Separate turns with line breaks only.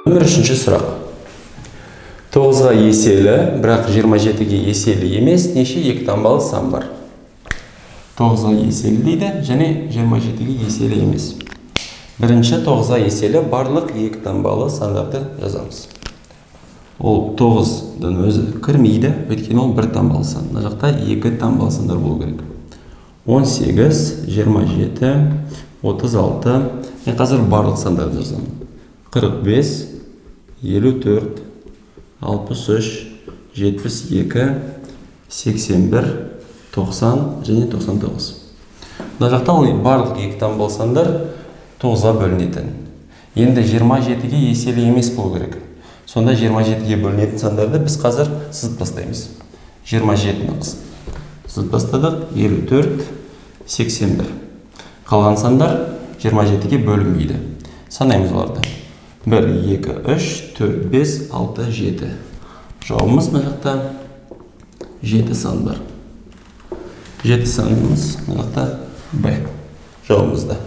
Үшінші сұрақ. 9-ға еселі, бірақ 27-ге еселі емес, неше екі таңбалы сан бар? 9-ға еселі дейді, және 27-ге еселі емес. Бірінші 9-ға еселі барлық екі таңбалы сандарды жазамыз. Ол 9-дан өзі кірмейді, өйткені ол бір таңбалы сан. Мына жақта екі таңбалы сандар болу керек. 18, 27, 36. Мен қазір барлық сандарды жазамын. 45, 54, 63, 72, 81, 90 және 99. Мына жақта ол барлық екі таңбалы сандар 9-ға бөлінетін. Енді 27-ге еселі емес болу керек. Сонда 27-ге бөлінетін сандарды біз қазір сызып бастаймыз. 27-ні сызып бастадық, 54, 81. Қалған сандар 27-ге бөлінбейді. Санаймыз оларды. 1, 2, 3, 4, 5, 6, 7. Жауабымыз мына жақта 7 сан бар. 7 санымыз мына жақта Б. Жауабымызда.